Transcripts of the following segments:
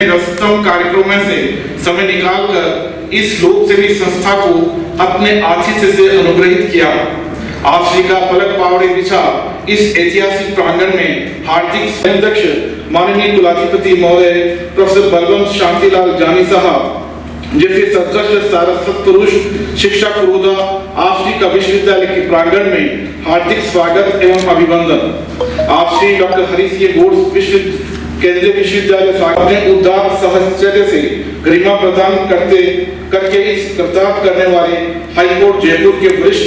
व्यस्तम कार्यक्रमों से समय निकालकर इस लोक सेवी संस्था को अपने आतिथ्य से अनुग्रहित किया। आप श्री का पलक पावड़े बिछा इस ऐतिहासिक प्रांगण में हार्दिक अध्यक्ष माननीय कुलाधिपति महोदय प्रोफेसर बलवंत शांतिलाल जानी साहब जैसे सदस्य सारस्वत पुरुष शिक्षा पुरोधा आप श्री का विश्वविद्यालय के प्रांगण में हार्दिक स्वागत एवं अभिनंदन। आप श्री डॉक्टर हरि सिंह बोर्ड केंद्रीय विश्वविद्यालय अपने उदार साहचर्य से गरिमा प्रदान करके इस कर्तव्य करने वाले हाईकोर्ट जयपुर के वरिष्ठ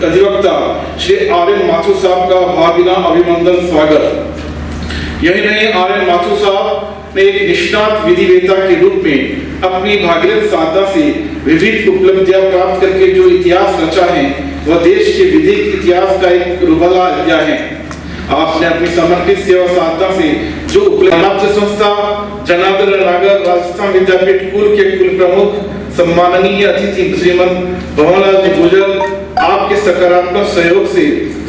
अधिवक्ता श्री आर.एन. माथुर साहब का भावभीनी अभिनंदन स्वागत। यही नहीं, आर.एन. माथुर साहब ने एक निष्णात विधिवेत्ता के रूप में अपनी भागीरथ साधना से विविध उपलब्धियां प्राप्त करके जो इतिहास रचा है वह देश के विधिक इतिहास का एक रुबाला अध्याय है। आपने अपनी समर्पित सेवा साधना से जो उपलब्ध संस्था जनार्दन नगर राजस्थान विद्यापीठ कुल के कुल प्रमुख सम्माननीय अतिथि श्रीमंत भवनलाल जी गुजर आपके सकारात्मक सहयोग से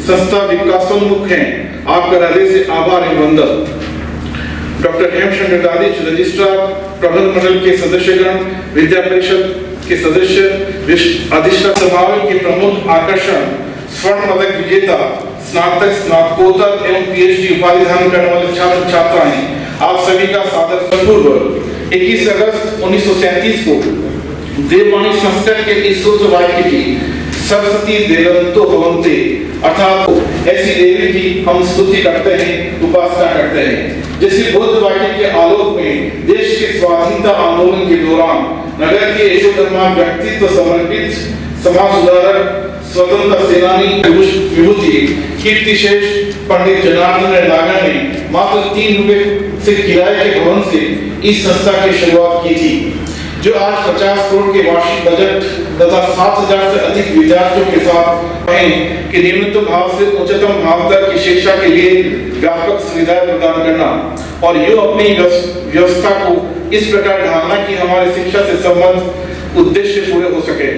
संस्था विकासोन्मुख है। आपका हृदय से आभार एवं वंदन। डॉक्टर हेमचंद्र दादिच रजिस्ट्रार, प्रबंधन मंडल के सदस्यगण, विद्या परिषद के सदस्य, अधिष्ठाता समारोह के प्रमुख आकर्षण, स्वर्ण पदक विजेता, स्नातक, स्नातकोत्तर एवं पीएचडी उपाधि धारण करने वाले छात्र छात्राएं, आप सभी का सादर पूर्वक 21 अगस्त 1937 को देववाणी संस्कृत के इस सूत्र वाक्य की सरस्वती देवंतो भवन्ते अर्थात ऐसी देवी की हम स्तुति करते हैं, उपासना करते हैं। जैसे बुद्ध वाक्य के आलोक में देश के स्वाधीनता आंदोलन के दौरान नगर के यशोधर्मा व्यक्तित्व समर्पित समाज सुधारक स्वतंत्र सेनानी विभूति कीर्तिशेष पंडित जनार्दन नागर ने मात्र 3 रुपए से किराए के भवन से इस संस्था की शुरुआत की थी, जो आज 50 करोड़ के वार्षिक बजट तथा 7,000 से अधिक विद्यार्थियों के साथ है कि निम्नतम भाव से उच्चतम भाव तक की शिक्षा के लिए व्यापक सुविधाएं प्रदान करना और यो अपनी व्यवस्था को इस प्रकार ढालना कि हमारे शिक्षा से संबंध उद्देश्य पूरे हो सके।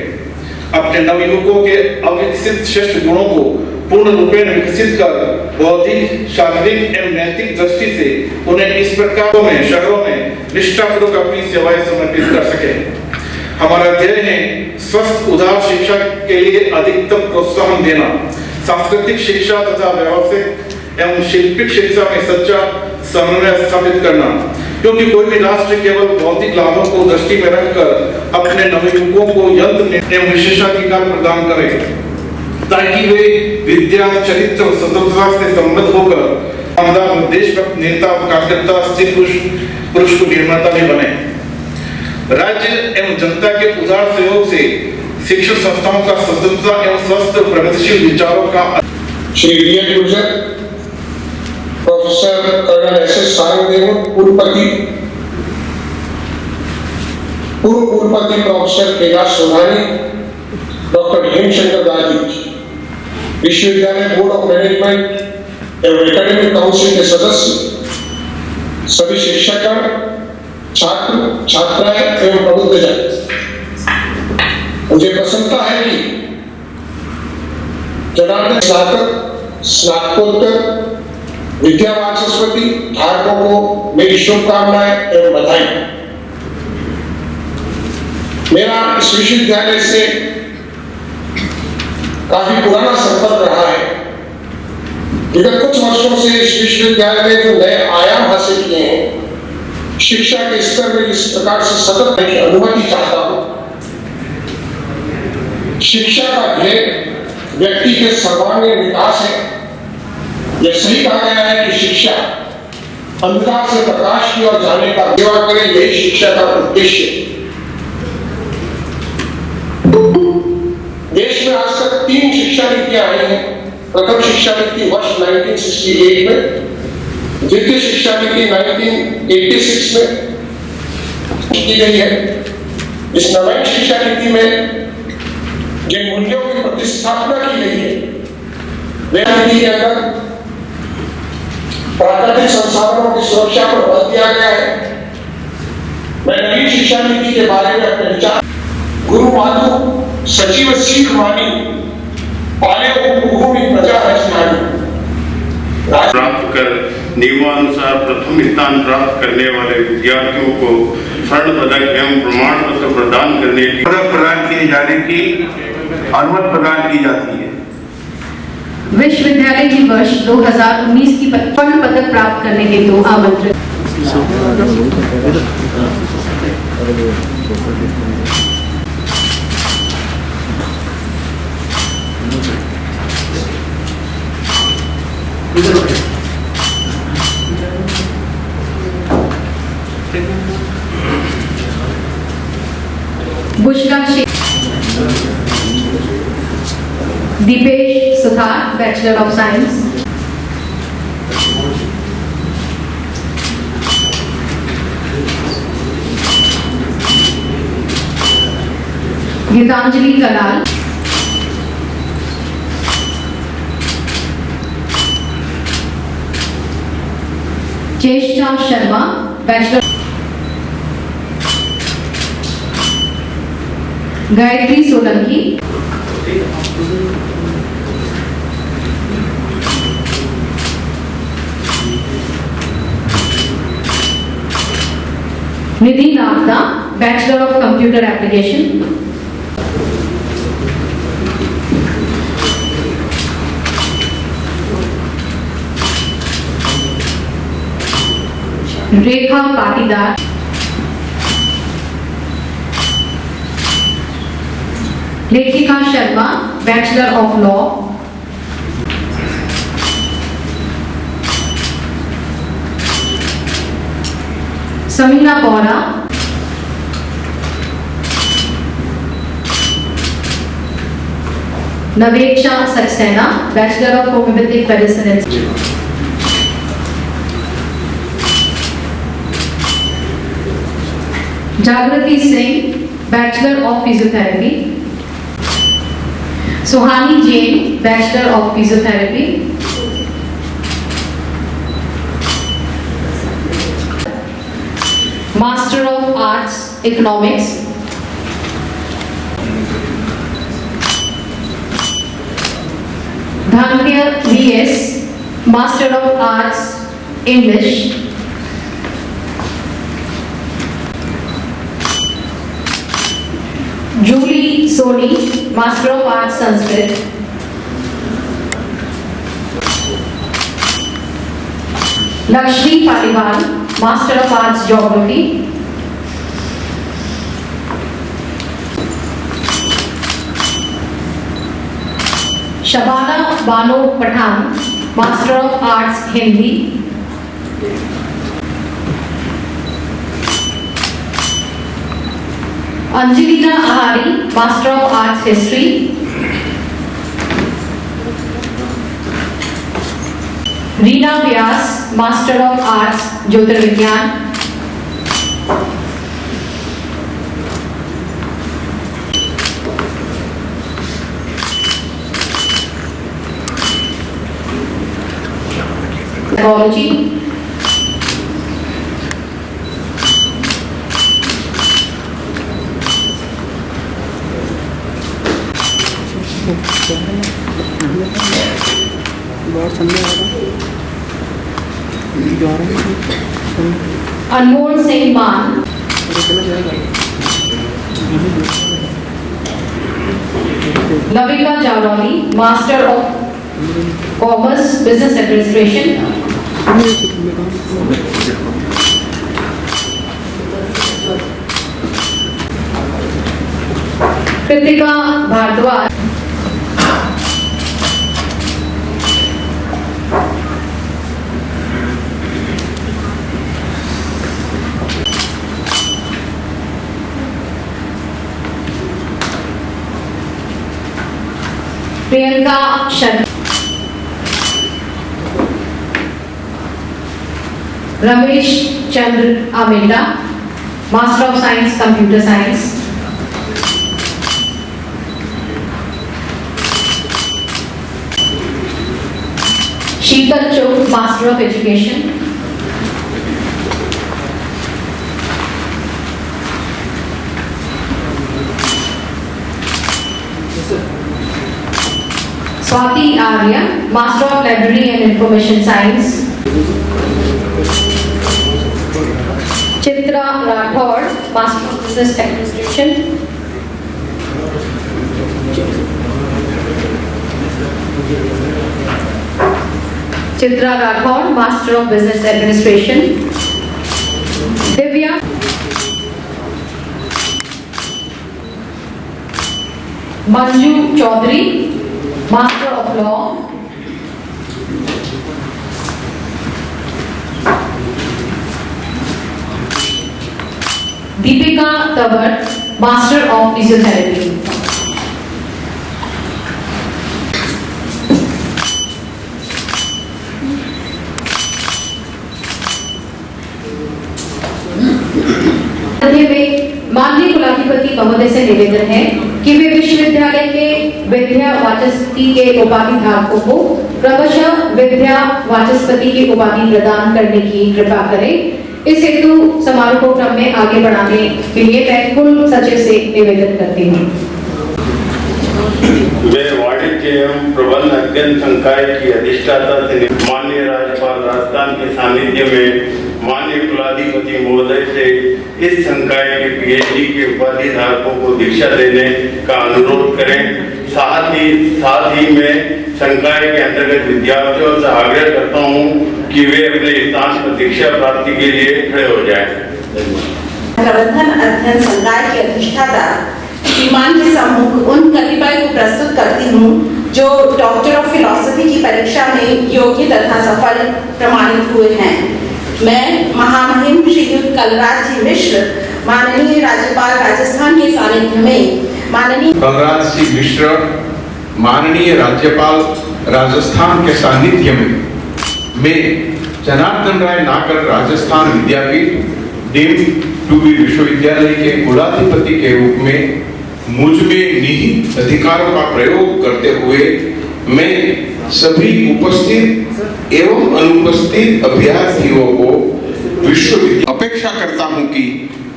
अपने नवयुवकों के अविकसित श्रेष्ठ गुणों को पूर्ण रूपेण विकसित कर बौद्धिक, शारीरिक एवं नैतिक दृष्टि से उन्हें इस प्रकार में शहरों में निष्ठापूर्वक अपनी सेवाएं समर्पित कर सके। हमारा ध्येय है स्वस्थ उदार शिक्षा के लिए अधिकतम प्रोत्साहन देना, सांस्कृतिक शिक्षा तथा व्यावसायिक एवं शिल्पिक शिक्षा में सच्चा समन्वय स्थापित करना, क्योंकि कोई भी राष्ट्र केवल भौतिक लाभों को दृष्टि में रखकर अपने नवयुवकों को यंत्र एवं विशेषाधिकार प्रदान करे ताकि वे विद्या, चरित्र और स्वतंत्रता से संबद्ध होकर देशभक्त नेता, कार्यकर्ता, स्त्री पुरुष को निर्माता भी बने। राज्य एवं जनता के उदार सहयोग से शिक्षण संस्थाओं का स्वतंत्रता एवं स्वस्थ प्रगतिशील विचारों का Shri V N. Gurjar, professor colonel S S. Sarangdev, पूर्व कुलपति प्रोफेसर कैलाश सोनानी, डॉक्टर हेमचंद्र दादिच, विश्वविद्यालय बोर्ड ऑफ मैनेजमेंट एवं एकेडमिक काउंसिल के सदस्य, सभी शिक्षकगण, छात्र छात्राएं एवं प्रबुद्धजन, मुझे प्रसन्नता है कि जनार्दन स्नातक, स्नातकोत्तर विद्या वाचस्पति धारकों को मेरी शुभकामनाएं एवं बधाई। मेरा इस विश्वविद्यालय से काफी पुराना संपर्क रहा है। विगत कुछ वर्षों से इस विश्वविद्यालय ने जो नए आयाम हासिल किए हैं, शिक्षा के स्तर में इस प्रकार से सतत की अनुमति चाहता हूं। शिक्षा का ध्येय व्यक्ति के सर्वांगीण विकास है। यह सही कहा गया है कि शिक्षा अंधकार से प्रकाश की ओर जाने का सेवा करे, यही शिक्षा का उद्देश्य। देश में आज तक 3 शिक्षा नीतियां आई हैं। प्रथम शिक्षा नीति वर्ष 1968 में, द्वितीय शिक्षा नीति 1986 में की गई है। इस नवीन शिक्षा नीति में जिन मूल्यों की प्रतिस्थापना की गई है, वे नीति के अंदर प्राकृतिक संसाधनों की सुरक्षा पर बल दिया गया है। मैं नई शिक्षा नीति के बारे में अपने विचार गुरु माधु सचिव सीख मानी पाले भूमि प्रजा रचनानी प्राप्त कर नियमानुसार प्रथम स्थान प्राप्त करने वाले विद्यार्थियों को स्वर्ण पदक एवं प्रमाण पत्र प्रदान करने की पदक प्रदान किए जाने की अनुमति प्रदान की जाती है। विश्वविद्यालय की वर्ष 2019 की स्वर्ण पदक प्राप्त करने हेतु आमंत्रित Bushra Sheikh, Dipesh Suthar, bachelor of science, Geetanjali Kalal, Cheshta Sharma, bachelor, Gayatri Solanki, Nidhi Nagda, bachelor of computer application, Rekha Patidar, Lekhika Sharma, bachelor of law, Samina Bora, Naveksha Saxena, bachelor of homeopathic medicine, Jagriti Singh, bachelor of physiotherapy, Suhani Jain, bachelor of physiotherapy, master of arts economics, Dhanya VS, master of arts English, Julie Soni, master of arts Sanskrit, Lakshmi Paliwal, master of arts geography, Shabana Bano Pathan, master of arts Hindi, Anjalina Ahari, master of arts history, Reena Vyas, master of arts ज्योतिर्विज्ञान, psychology, Anmol Singh Maan, Lavika Javlauni, master of commerce business administration, Kritika Bhardwaj, Priyanka Sharma, Ramesh Chandra Ameta, master of science computer science, Sheetal Chauk, master of education, Swati Arya, master of library and information science, Chitra Rathore, master of business administration. Chitra Rathore, master of business administration. Divya Manju Chaudhary, master of law. Deepika Tanwar, master of physiotherapy. में माननीय कुलाधिपति महोदय से निवेदन है कि वे विश्वविद्यालय के विद्या वाचस्पति के उपाधि धारकों को क्रमशः विद्या वाचस्पति की उपाधि प्रदान करने की कृपा करें। इस हेतु समारोह को क्रम में आगे बढ़ाने के लिए मैं कुल सचिव से निवेदन करती हूँ। वे वाणिज्य एवं प्रबंध अध्ययन संकाय की अधिष्ठाता से माननीय राज्यपाल राजस्थान के सानिध्य में माननीय कुलाधिपति महोदय से इस संकाय के पीएचडी के उपाधि धारकों को दीक्षा देने का अनुरोध करें। साथ ही मैं संकाय के अंतर्गत विद्यार्थियों से आग्रह करता हूं कि वे अपने स्थान पर दीक्षा प्राप्ति के लिए खड़े हो जाएं। प्रबंधन अध्ययन संकाय के अधिष्ठाता श्रीमान के सम्मुख उन कतिपय को प्रस्तुत करती हूँ जो डॉक्टर ऑफ फिलॉसफी की परीक्षा में योग्य तथा सफल प्रमाणित हुए हैं। मैं महामहिम श्रीयुत कलराज जी मिश्र, माननीय राज्यपाल राजस्थान के सानिध्य में माननीय कलराज सिंह मिश्र, माननीय राज्यपाल राजस्थान के सानिध्य में मैं जनार्दन राय नाकर राजस्थान विद्यापीठ डीम्ड टू बी विश्वविद्यालय के कुलाधिपति के रूप में मुझ में निहित अधिकारों का प्रयोग करते हुए मैं सभी उपस्थित एवं अनुपस्थित अभ्यर्थियों को विश्वविद्यालय अपेक्षा करता हूं कि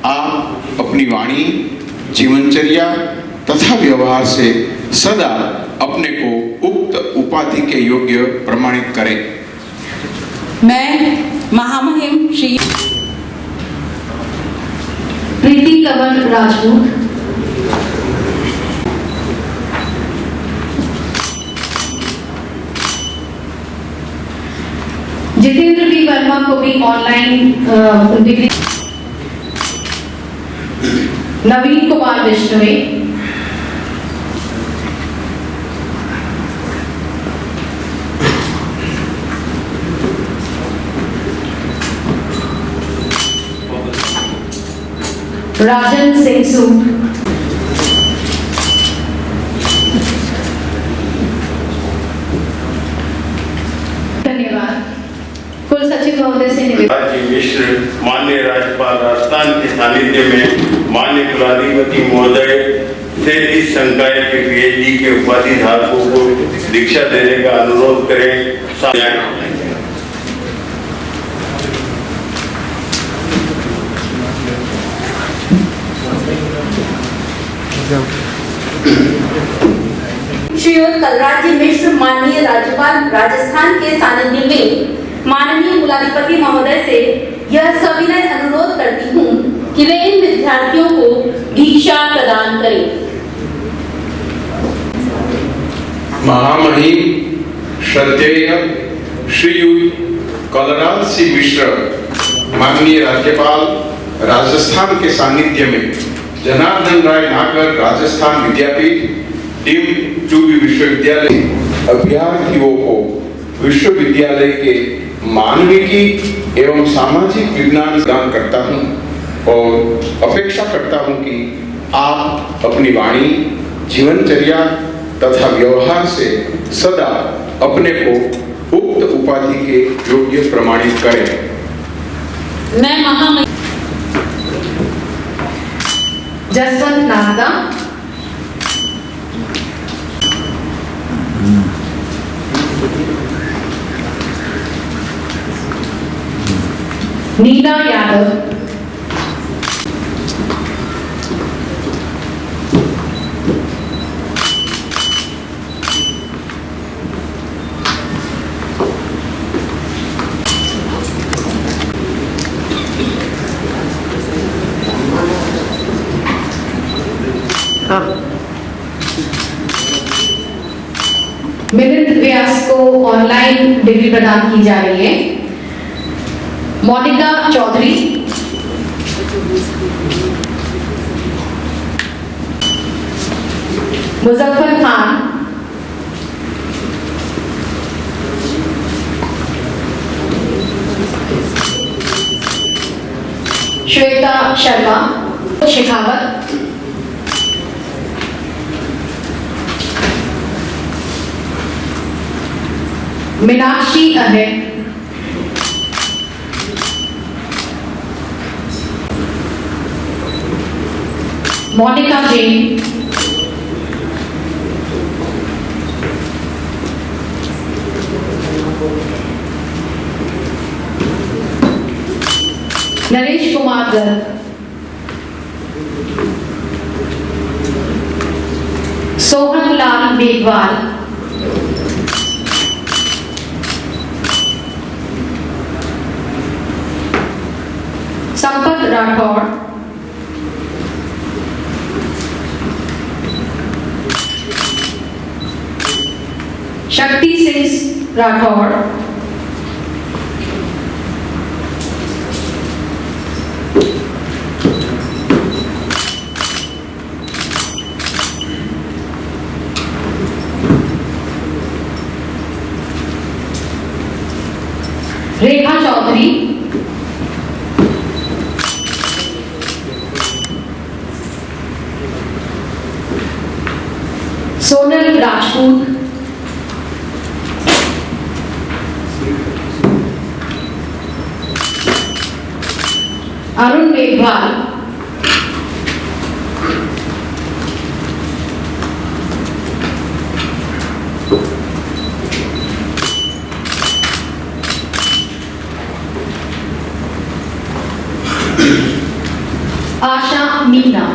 आप अपनी वाणी, जीवनचर्या तथा व्यवहार से सदा अपने को उक्त उपाधि के योग्य प्रमाणित करें। मैं महामहिम श्री प्रीति कंवर राजपूत, जितेंद्र बी वर्मा को भी ऑनलाइन डिग्री। नवीन कुमार विष्णुवे, राजन सिंह सूद, धन्यवाद। कुल सचिव महोदय से निवेदन। जी मिश्र, माननीय राज्यपाल राजस्थान के सानिध्य में माननीय कुलाधिपति महोदय से इस संकाय के पीएचडी के उपाधि धारकों को दीक्षा देने का अनुरोध करें। श्रीयुत कलराज मिश्र, माननीय राज्यपाल राजस्थान के सानिध्य में माननीय कुलाधिपति महोदय से यह सविनय अनुरोध करती हूँ कि वे इन विद्यार्थियों को दीक्षा प्रदान करें। महामहिम श्रद्धेय श्रीयुत कलराज सिंह मिश्र, माननीय राज्यपाल राजस्थान के सानिध्य में जनार्दन राय नाकर राजस्थान विद्यापीठ डीम्ड टू बी विश्वविद्यालय अभ्यर्थियों को विश्वविद्यालय के मानविकी एवं सामाजिक विज्ञान प्रदान करता हूं और अपेक्षा करता हूं कि आप अपनी वाणी, जीवनचर्या तथा व्यवहार से सदा अपने को उक्त उपाधि के योग्य प्रमाणित करें। मैं महामहिम जसवंत नागदा, नीला यादव, मिलिंद व्यास को ऑनलाइन डिग्री प्रदान की जा रही है। मोनिका चौधरी, मुजफ्फर खान, श्वेता शर्मा, शेखावत, मीनाक्षी अहेर, मोनिका जैन, नरेश कुमार गर्ग, सोहन लाल मेघवाल, संपत राठौर, शक्ति सिंह राठौर, रेखा चौधरी, सोनल राजपूत, अरुण मेघवाल, आशा मीना,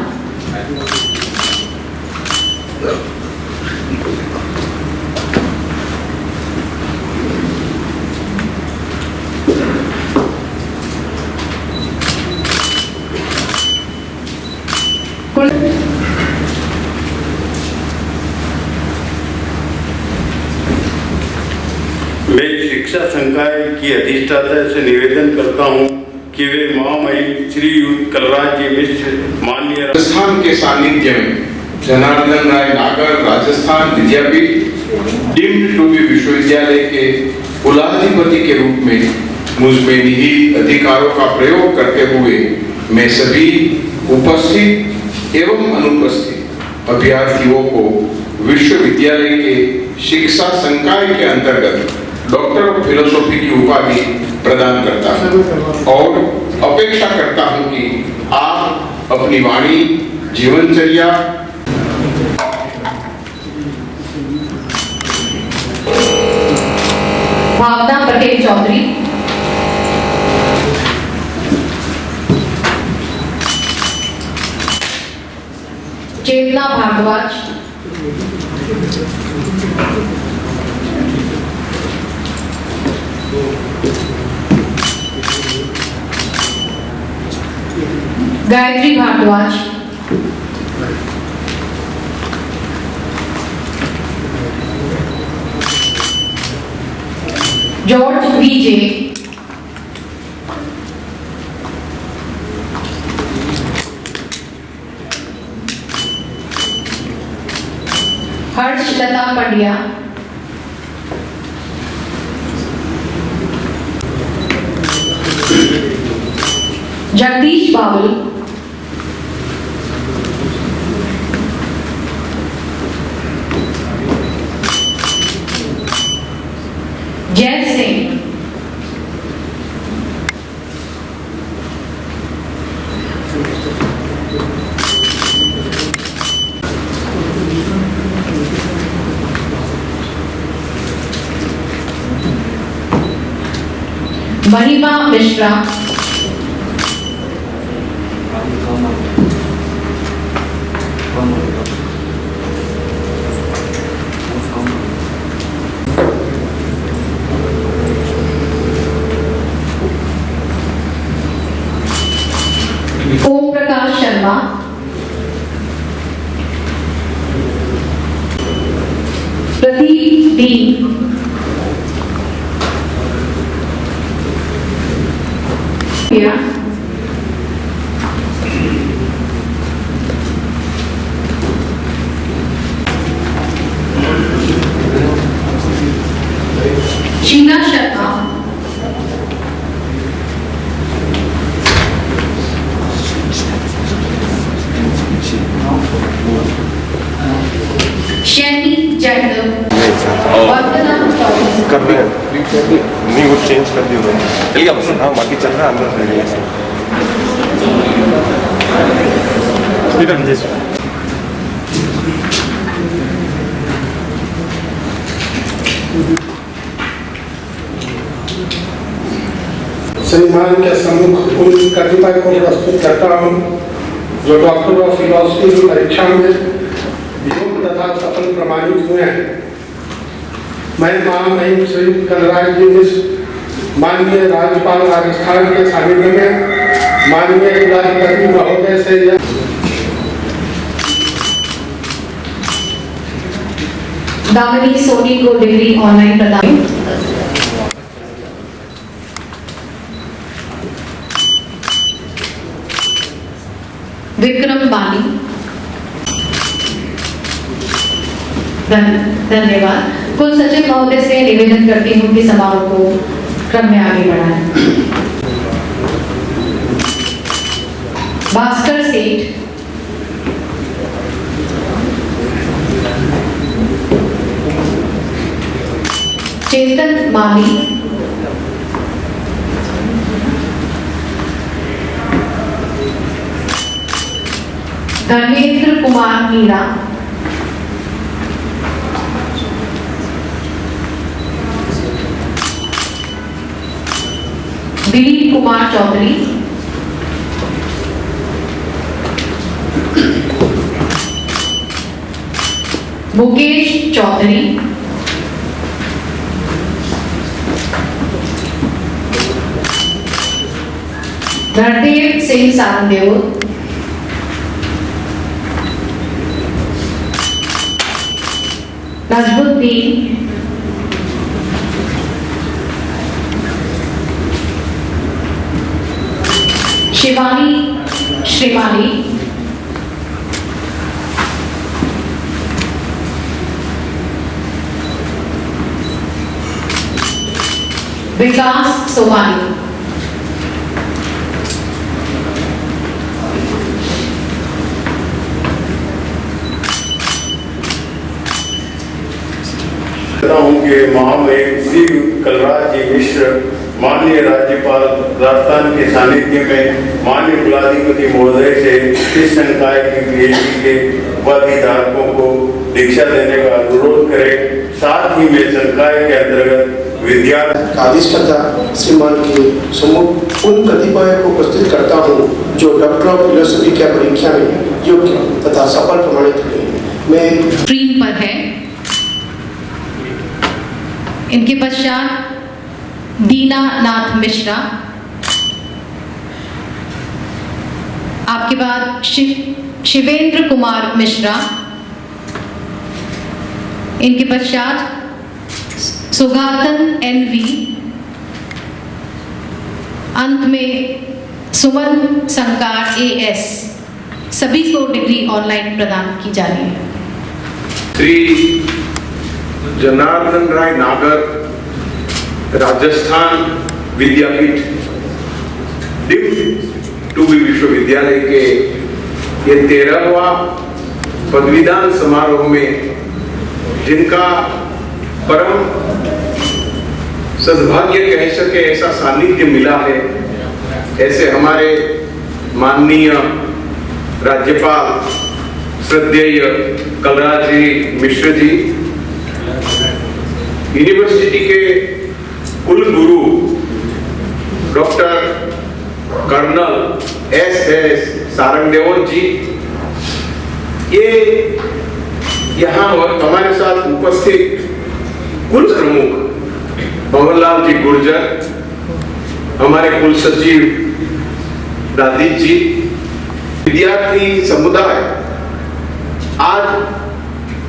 मैं शिक्षा संकाय की अधिष्ठाता से निवेदन करता हूं कि वे महामहिम श्री कलराज जी मिश्र माननीय राजस्थान के सानिध्य में जनार्दन राय नागर राजस्थान विद्यापीठ डीम्ड टू बी विश्वविद्यालय के कुलाधिपति के रूप में मुझ में निहित अधिकारों का प्रयोग करते हुए मैं सभी उपस्थित एवं अनुपस्थित अभ्यर्थियों को विश्वविद्यालय के शिक्षा संकाय के अंतर्गत डॉक्टर ऑफ फिलोसॉफी की उपाधि प्रदान करता हूं और अपेक्षा करता हूं कि आप अपनी वाणी, जीवनचर्या, भावना पटेल चौधरी, चेतना भारद्वाज, गायत्री भारद्वाज, जॉर्ज वीजे, हर्षलता पंड्या, जगदीश बावल, जय सिंह, महिमा मिश्रा, ओम प्रकाश शर्मा, प्रदीप डी, शीना शर्मा, शैनी जैकब, वंदना चौधरी। कर दिया नहीं, वो चेंज कर दिया उन्होंने। चल गया बस। हाँ बाकी चल रहा है अंदर से। सम्मान के सम्मुख उन कतिपय को प्रस्तुत करता हूँ जो डॉक्टर ऑफ फिलॉसफी की परीक्षा में योग्य तथा सफल प्रमाणित हुए हैं। मैं महामहिम श्री कलराज जी मिश्र, माननीय राज्यपाल राजस्थान के सानिध्य में माननीय कुलाधिपति महोदय से यह दामिनी सोनी को डिग्री ऑनलाइन प्रदान। विक्रम बानी, धन्यवाद। कुल सचिव महोदय से निवेदन करती हूँ कि समारोह को क्रम में आगे बढ़ाएं। भास्कर सेठ, चेतन माली, धर्मेंद्र कुमार मीरा, दिलीप कुमार चौधरी, मुकेश चौधरी, धनदेव सिंह सारंगदेव, नजमुद्दीन, शिवानी श्रीमाली, विकास सोमानी, हूँ कि महामहिम श्री कलराज जी मिश्र, माननीय राज्यपाल राजस्थान के सानिध्य में माननीय कुलाधिपति महोदय से इस संकाय की पीएचडी के उपाधिधारकों को दीक्षा देने का अनुरोध करें। साथ ही में संकाय के अंतर्गत विद्यार्थी अधिष्ठाता श्रीमान के सम्मुख उन कतिपय को प्रस्तुत करता हूँ जो डॉक्टर ऑफ फिलोसफी की परीक्षा में योग्य तथा सफल प्रमाणित हुए। मैं स्क्रीन पर है। इनके पश्चात दीनानाथ मिश्रा, आपके बाद शिवेंद्र कुमार मिश्रा, इनके पश्चात सुगातन एनवी, अंत में सुमन संकार एएस। सभी को डिग्री ऑनलाइन प्रदान की जा रही है। श्री जनार्दन राय नागर, राजस्थान विद्यापीठ टूबी विश्वविद्यालय के ये 13वां पदवीदान समारोह में जिनका परम सद्भाग्य कह सके ऐसा सानिध्य मिला है, ऐसे हमारे माननीय राज्यपाल श्रद्धेय कलराज जी मिश्र जी, यूनिवर्सिटी के कुलगुरु डॉक्टर कर्नल एस सारंगदेव जी, ये यहाँ हमारे साथ उपस्थित कुल प्रमुख पवनलाल जी गुर्जर, हमारे कुल सचिव दादी जी, विद्यार्थी समुदाय आज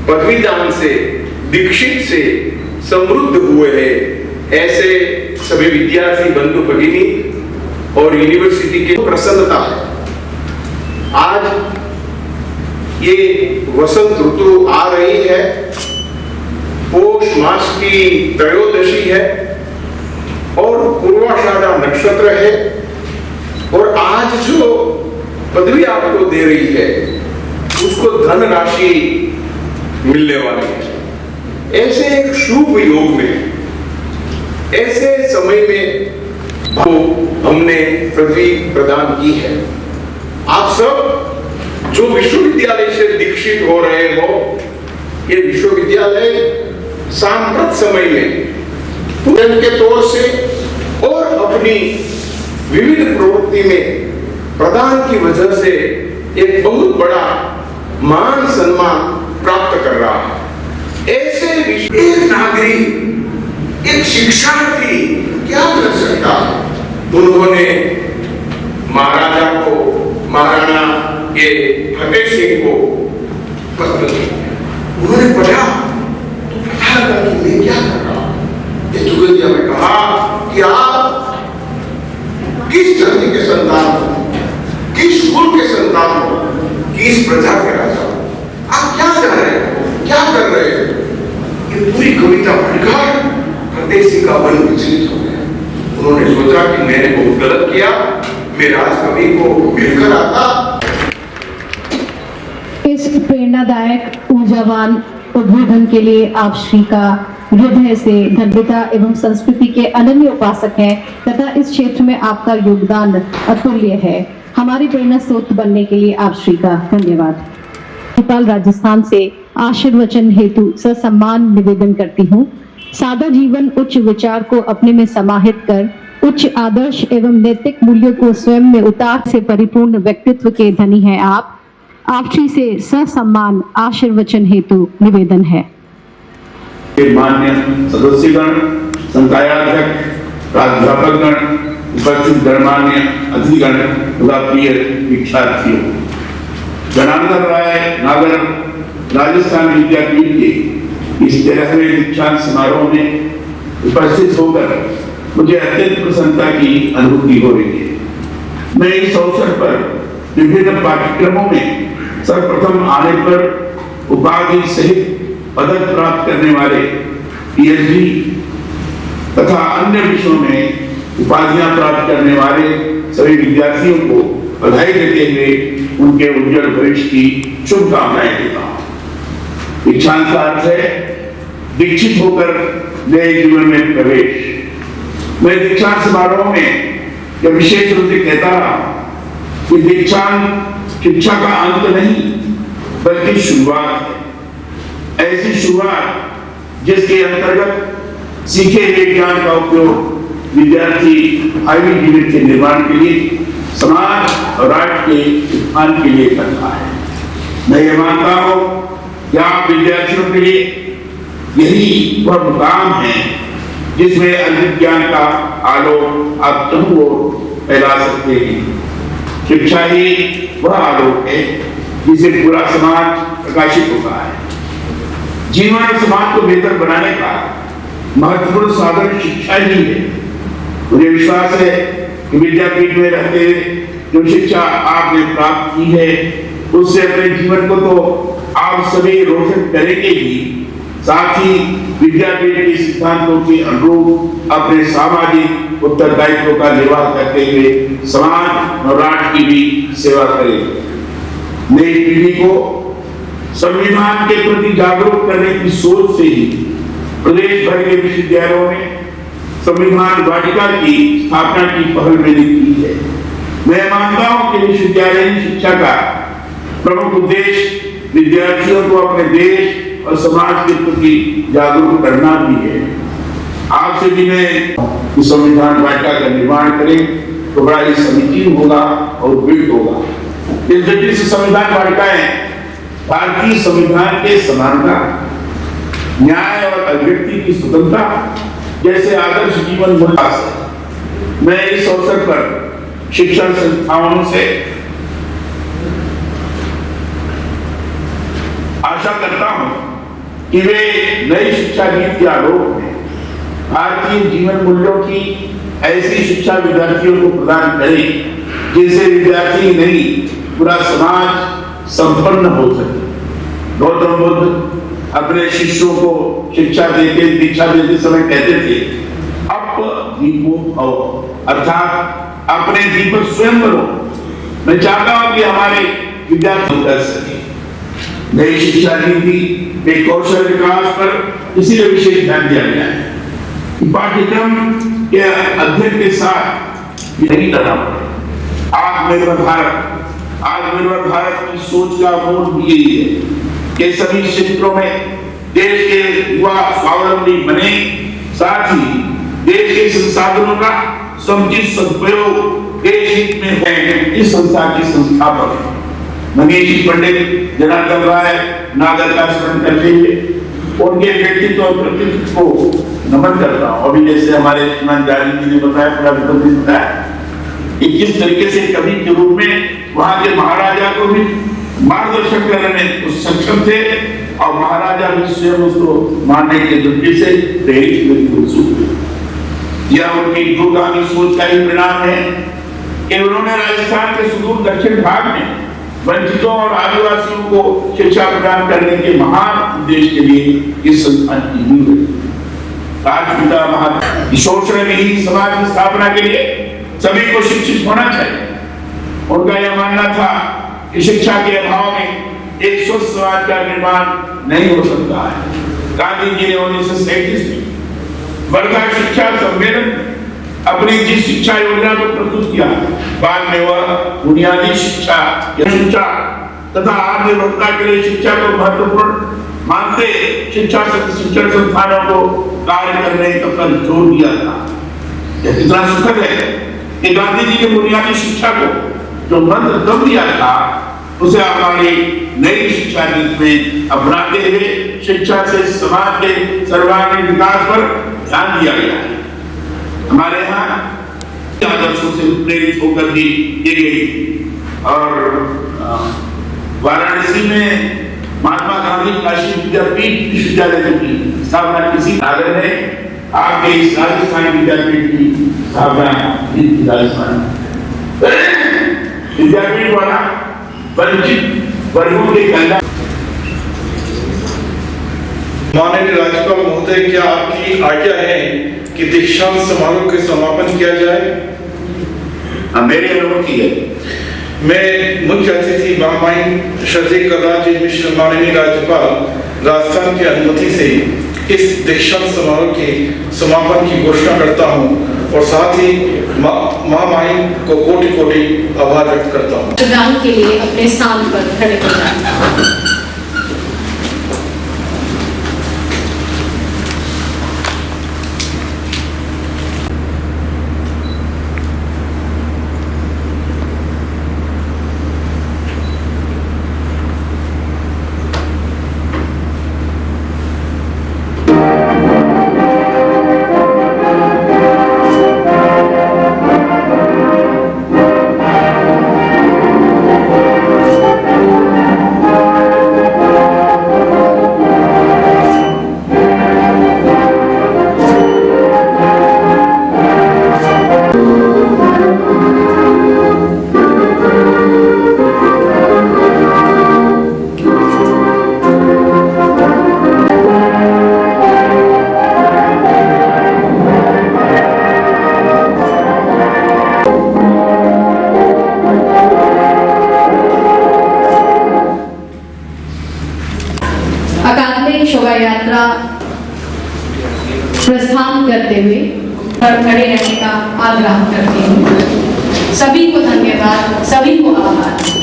पदवीदान से दीक्षित से समृद्ध हुए हैं, ऐसे सभी विद्यार्थी बंधु भगिनी और यूनिवर्सिटी के प्रसन्नता है। आज ये वसंत ऋतु आ रही है, पौष मास की त्रयोदशी है और पूर्वाषाढ़ा नक्षत्र है, और आज जो पदवी आपको दे रही है उसको धन राशि मिलने वाली है। ऐसे एक शुभ योग में, ऐसे समय में हमने पदवी प्रदान की है। आप सब जो विश्वविद्यालय से दीक्षित हो रहे हो, ये विश्वविद्यालय सांप्रत समय में स्टूडेंट के तौर से और अपनी विविध प्रवृत्ति में प्रदान की वजह से एक बहुत बड़ा मान सम्मान प्राप्त कर रहा है। ऐसे एक नागरिक, एक शिक्षार्थी क्या कर सकता है? उन्होंने महाराजा को, महाराणा ये फतेह सिंह को पत्र लिखा। उन्होंने पढ़ा तो पता लगा कि मैं क्या कर रहा हूं। ये जुगलजिया में कहा कि आप किस जाति के संतान हो, किस कुल के संतान हो, किस प्रजा के राजा हो, आप क्या जा रहे हो, क्या कर रहे हो। ये पूरी कविता पढ़कर फतेह सिंह का मन विचलित हो गया। उन्होंने सोचा कि मैंने बहुत गलत किया, मैं राजकवि को मिलकर आता। इस प्रेरणादायक ऊर्जावान उद्बोधन के लिए आप श्री का हृदय से धन्यता एवं संस्कृति के अनन्य उपासक हैं तथा इस क्षेत्र में आपका योगदान अतुल्य है। हमारी प्रेरणा स्रोत बनने के लिए आप श्री का धन्यवाद। नेपाल राजस्थान से आशीर्वचन हेतु ससम्मान निवेदन करती हूँ। सादा जीवन उच्च विचार को अपने में समाहित कर उच्च आदर्श एवं नैतिक मूल्यों को स्वयं में उतार से परिपूर्ण व्यक्तित्व के धनी हैं आप श्री से ससम्मान आशीर्वचन हेतु निवेदन है। मान्य सदस्यगण, संकायाध्यक्ष, प्राध्यापकगण, उपस्थित गणमान्य अतिथिगण तथा प्रिय शिक्षार्थियों, जनार्दन राय नागर राजस्थान विद्यापीठ के इस 13वें दीक्षांत समारोह में उपस्थित होकर मुझे अत्यंत प्रसन्नता की अनुभूति हो रही है। मैं इस अवसर पर विभिन्न पाठ्यक्रमों में सर्वप्रथम आने पर उपाधि सहित पदक प्राप्त करने वाले पीएचडी तथा अन्य विषयों में उपाधियां प्राप्त करने वाले सभी विद्यार्थियों को बधाई देते हुए उनके उज्जवल भविष्य की शुभकामनाएं देता हूं। दीक्षांत का अर्थ है दीक्षित होकर नए जीवन में प्रवेश। मैं दीक्षांत समारोह में यह विशेष रूप से कहता रहा कि दीक्षांत शिक्षा का अंत नहीं बल्कि शुरुआत है। ऐसी शुरुआत जिसके अंतर्गत सीखे हुए ज्ञान का उपयोग विद्यार्थी आगे जीवन के निर्माण के लिए, समाज और राष्ट्र के उत्थान के लिए करता है। मैं ये मानता हूं कि आप विद्यार्थियों के लिए यही वह मुकाम है जिसमें अर्जित ज्ञान का आलोक आप सबको फैला सकते हैं। शिक्षा ही वह आलोक है जिसे पूरा समाज प्रकाशित होता है। जीवन और समाज को बेहतर बनाने का महत्वपूर्ण साधन शिक्षा ही है। मुझे विश्वास है कि विद्यापीठ में रहते जो शिक्षा आपने प्राप्त की है उससे अपने जीवन को तो आप सभी रोशन करेंगे ही, साथ ही विद्यापीठ के सिद्धांतों के अनुरूप अपने सामाजिक उत्तरदायित्व का निर्वाह करते हुए समाज और राष्ट्र की भी सेवा करेंगे। नई पीढ़ी को संविधान के प्रति जागरूक करने की सोच से ही प्रदेश भर के विश्वविद्यालयों में संविधान वाटिका की स्थापना की पहल मैंने की है। मैं मानता हूं कि विश्वविद्यालय शिक्षा का प्रमुख उद्देश्य विद्यार्थियों को अपने देश और समाज के प्रति जागरूक करना भी है। आपसे भी मैं संविधान वाटिका का निर्माण करें तो बड़ा ही समीचीन होगा और उपयुक्त होगा। इस जटिल संविधान वाटिकाएं भारतीय संविधान के समानता, न्याय और अभिव्यक्ति की स्वतंत्रता जैसे आदर्श जीवन मूल्य है। मैं इस अवसर पर शिक्षण संस्थाओं से आशा करता हूं कि वे नई शिक्षा नीति के आलोक में भारतीय जीवन मूल्यों की ऐसी शिक्षा विद्यार्थियों को प्रदान करें जिससे विद्यार्थी नहीं पूरा समाज संपन्न हो सके। गौतम बुद्ध अपने शिष्यों को दीक्षा देते समय कहते थे, अप दीपो भव, अर्थात अपने दीपक स्वयं बनो। मैं चाहता हूं कि हमारे विद्यार्थी कर सके। नई शिक्षा नीति में कौशल विकास पर इसीलिए विशेष ध्यान दिया गया है कि पाठ्यक्रम के अध्ययन के साथ नहीं करना पड़े। आत्मनिर्भर भारत की सोच का मूल यही है कि सभी क्षेत्रों में देश के युवा स्वावलंबी बने, साथ ही देश के संसाधनों का समुचित सदुपयोग देश हित में है। इस संस्था के संस्थापक मनीषी पंडित जनार्दन राय नागर का स्मरण करते हुए उनके व्यक्तित्व और कृतित्व को नमन करता हूँ। अभी जैसे हमारे श्रीमान जानी जी ने बताया, बताया कि किस तरीके से कवि के रूप में वहां के महाराजा को भी मार्गदर्शन करने में सक्षम थे और महाराजा भी स्वयं उसको मानने के दृष्टि से प्रेरित हुए। यह उनकी दूरगामी सोच का ही परिणाम है कि उन्होंने राजस्थान के सुदूर दक्षिण भाग में वंचितों और आदिवासियों को शिक्षा प्रदान करने के महान उद्देश्य के लिए इस संस्थान की नींव रखी। राष्ट्रपिता महात्मा शोषण विहीन समाज की स्थापना के लिए सभी को शिक्षित होना चाहिए। उनका यह मानना था कि शिक्षा के अभाव में एक स्वस्थ समाज का निर्माण नहीं हो सकता है। गांधी जी ने 1937 में वर्धा शिक्षा सम्मेलन अपनी जिस शिक्षा योजना को प्रस्तुत किया, बाद में वह बुनियादी शिक्षा तथा आत्मनिर्भरता के लिए शिक्षा को महत्वपूर्ण मानते शिक्षण संस्थानों को कार्य करने का जोर दिया था। यह कितना सुखद है कि गांधी जी ने बुनियादी शिक्षा को जो मंत्र दम दिया था उसे हमारी नई शिक्षा नीति में अपनाते हुए शिक्षा से समाज के सर्वांगीण विकास पर ध्यान दिया गया है। हमारे यहाँ आदर्शों से प्रेरित होकर भी की गई और वाराणसी में महात्मा गांधी काशी विद्यापीठ विश्वविद्यालय की स्थापना किसी नागर ने आपके इस राजस्थान विद्यापीठ की स्थापना राजस्थान विद्यापीठ द्वारा वंचित वर्गों के कल्याण। माननीय राज्यपाल महोदय, क्या आपकी आज्ञा है कि दीक्षांत समारोह के समापन किया जाए? मेरी अनुमति है। मैं मुख्य अतिथि महामहिम श्री कलराज मिश्र माननीय राज्यपाल राजस्थान की अनुमति से इस दीक्षांत समारोह के समापन की घोषणा करता हूं और साथ ही महामहिम को कोटि कोटि आभार व्यक्त करता हूं। मतदान के लिए अपने स्थान पर खड़े हो जाएं। शोभा यात्रा प्रस्थान करते हुए खड़े रहने का आग्रह करती हूँ। सभी को धन्यवाद, सभी को आभार।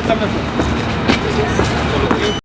Gracias.